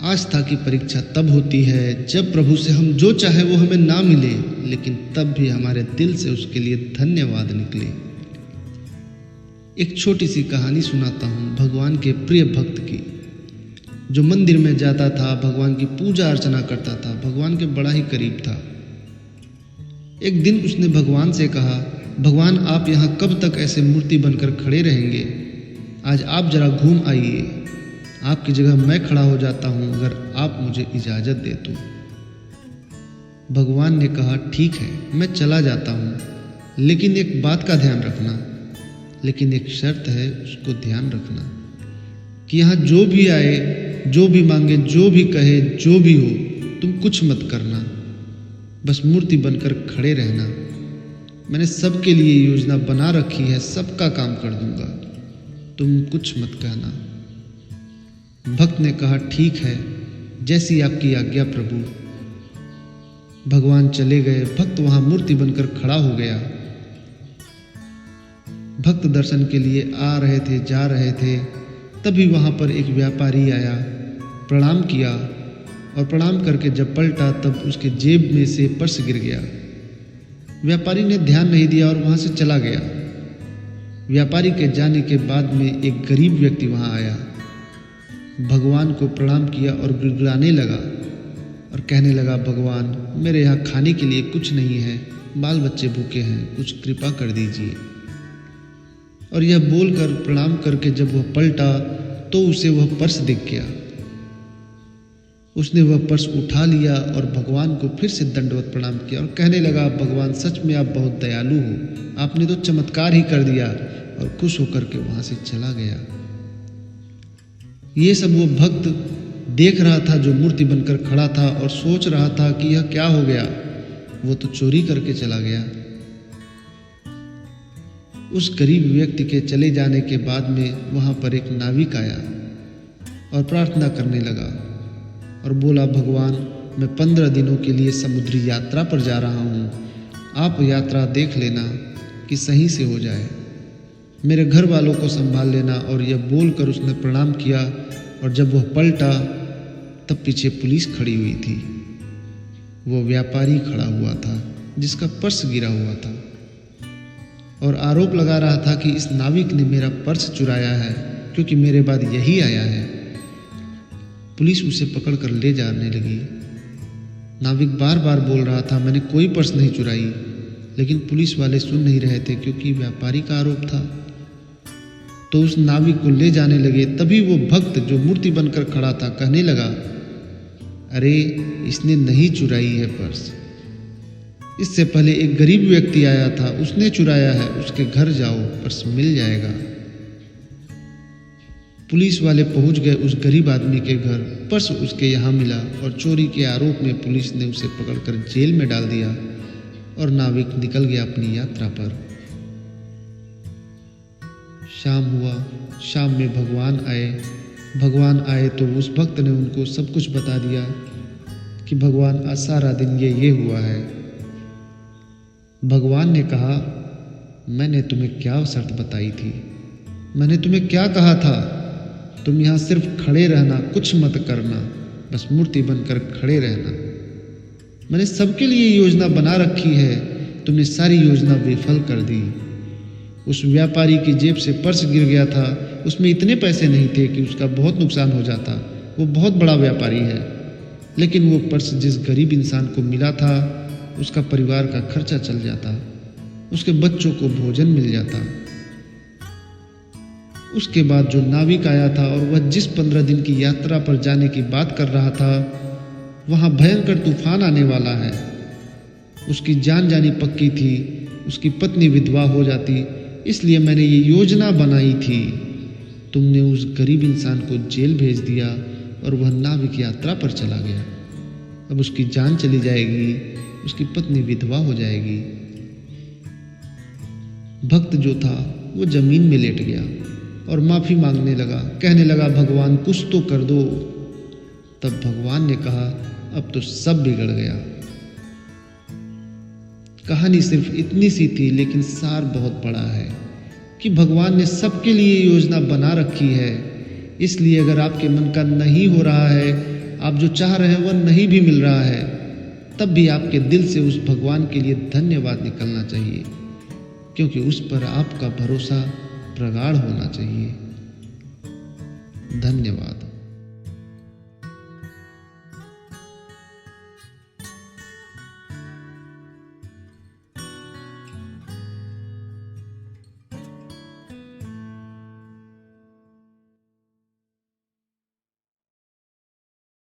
आस्था की परीक्षा तब होती है जब प्रभु से हम जो चाहे वो हमें ना मिले, लेकिन तब भी हमारे दिल से उसके लिए धन्यवाद निकले। एक छोटी सी कहानी सुनाता हूँ भगवान के प्रिय भक्त की, जो मंदिर में जाता था, भगवान की पूजा अर्चना करता था, भगवान के बड़ा ही करीब था। एक दिन उसने भगवान से कहा, भगवान आप यहाँ कब तक ऐसे मूर्ति बनकर खड़े रहेंगे? आज आप जरा घूम आइए, आपकी जगह मैं खड़ा हो जाता हूँ अगर आप मुझे इजाज़त दे तो। भगवान ने कहा, ठीक है, मैं चला जाता हूँ, लेकिन एक बात का ध्यान रखना। लेकिन एक शर्त है, उसको ध्यान रखना कि यहाँ जो भी आए, जो भी मांगे, जो भी कहे, जो भी हो, तुम कुछ मत करना, बस मूर्ति बनकर खड़े रहना। मैंने सबके लिए योजना बना रखी है, सबका काम कर दूंगा, तुम कुछ मत कहना। भक्त ने कहा, ठीक है, जैसी आपकी आज्ञा प्रभु। भगवान चले गए। भक्त वहां मूर्ति बनकर खड़ा हो गया। भक्त दर्शन के लिए आ रहे थे, जा रहे थे, तभी वहां पर एक व्यापारी आया, प्रणाम किया और प्रणाम करके जब पलटा तब उसके जेब में से पर्स गिर गया। व्यापारी ने ध्यान नहीं दिया और वहां से चला गया। व्यापारी के जाने के बाद में एक गरीब व्यक्ति वहां आया, भगवान को प्रणाम किया और गिड़गिड़ाने लगा और कहने लगा, भगवान मेरे यहाँ खाने के लिए कुछ नहीं है, बाल बच्चे भूखे हैं, कुछ कृपा कर दीजिए। और यह बोलकर प्रणाम करके जब वह पलटा तो उसे वह पर्स दिख गया। उसने वह पर्स उठा लिया और भगवान को फिर से दंडवत प्रणाम किया और कहने लगा, भगवान सच में आप बहुत दयालु हो, आपने तो चमत्कार ही कर दिया, और खुश होकर के वहां से चला गया। ये सब वो भक्त देख रहा था जो मूर्ति बनकर खड़ा था और सोच रहा था कि यह क्या हो गया, वो तो चोरी करके चला गया। उस गरीब व्यक्ति के चले जाने के बाद में वहां पर एक नाविक आया और प्रार्थना करने लगा और बोला, भगवान मैं 15 दिनों के लिए समुद्री यात्रा पर जा रहा हूँ, आप यात्रा देख लेना कि सही से हो जाए, मेरे घर वालों को संभाल लेना। और यह बोलकर उसने प्रणाम किया और जब वह पलटा तब पीछे पुलिस खड़ी हुई थी। वो व्यापारी खड़ा हुआ था जिसका पर्स गिरा हुआ था और आरोप लगा रहा था कि इस नाविक ने मेरा पर्स चुराया है, क्योंकि मेरे बाद यही आया है। पुलिस उसे पकड़कर ले जाने लगी। नाविक बार बार बोल रहा था, मैंने कोई पर्स नहीं चुराई, लेकिन पुलिस वाले सुन नहीं रहे थे क्योंकि व्यापारी का आरोप था। तो उस नाविक को ले जाने लगे। तभी वो भक्त जो मूर्ति बनकर खड़ा था कहने लगा, अरे इसने नहीं चुराई है पर्स, इससे पहले एक गरीब व्यक्ति आया था, उसने चुराया है, उसके घर जाओ, पर्स मिल जाएगा। पुलिस वाले पहुंच गए उस गरीब आदमी के घर। पर्स उसके यहाँ मिला और चोरी के आरोप में पुलिस ने उसे पकड़कर जेल में डाल दिया और नाविक निकल गया अपनी यात्रा पर। शाम हुआ। शाम में भगवान आए। भगवान आए तो उस भक्त ने उनको सब कुछ बता दिया कि भगवान आज सारा दिन ये हुआ है। भगवान ने कहा, मैंने तुम्हें क्या शर्त बताई थी? मैंने तुम्हें क्या कहा था? तुम यहाँ सिर्फ खड़े रहना, कुछ मत करना, बस मूर्ति बनकर खड़े रहना। मैंने सबके लिए योजना बना रखी है, तुमने सारी योजना विफल कर दी। उस व्यापारी की जेब से पर्स गिर गया था, उसमें इतने पैसे नहीं थे कि उसका बहुत नुकसान हो जाता, वो बहुत बड़ा व्यापारी है। लेकिन वो पर्स जिस गरीब इंसान को मिला था उसका परिवार का खर्चा चल जाता, उसके बच्चों को भोजन मिल जाता। उसके बाद जो नाविक आया था और वह जिस 15 दिन की यात्रा पर जाने की बात कर रहा था, वहां भयंकर तूफान आने वाला है। उसकी जान जानी पक्की थी, उसकी पत्नी विधवा हो जाती, इसलिए मैंने ये योजना बनाई थी। तुमने उस गरीब इंसान को जेल भेज दिया और वह नाविक यात्रा पर चला गया। अब उसकी जान चली जाएगी, उसकी पत्नी विधवा हो जाएगी। भक्त जो था वो जमीन में लेट गया और माफी मांगने लगा, कहने लगा, भगवान कुछ तो कर दो। तब भगवान ने कहा, अब तो सब बिगड़ गया। कहानी सिर्फ इतनी सी थी, लेकिन सार बहुत बड़ा है कि भगवान ने सबके लिए योजना बना रखी है। इसलिए अगर आपके मन का नहीं हो रहा है, आप जो चाह रहे हैं वह नहीं भी मिल रहा है, तब भी आपके दिल से उस भगवान के लिए धन्यवाद निकलना चाहिए, क्योंकि उस पर आपका भरोसा प्रगाढ़ होना चाहिए। धन्यवाद।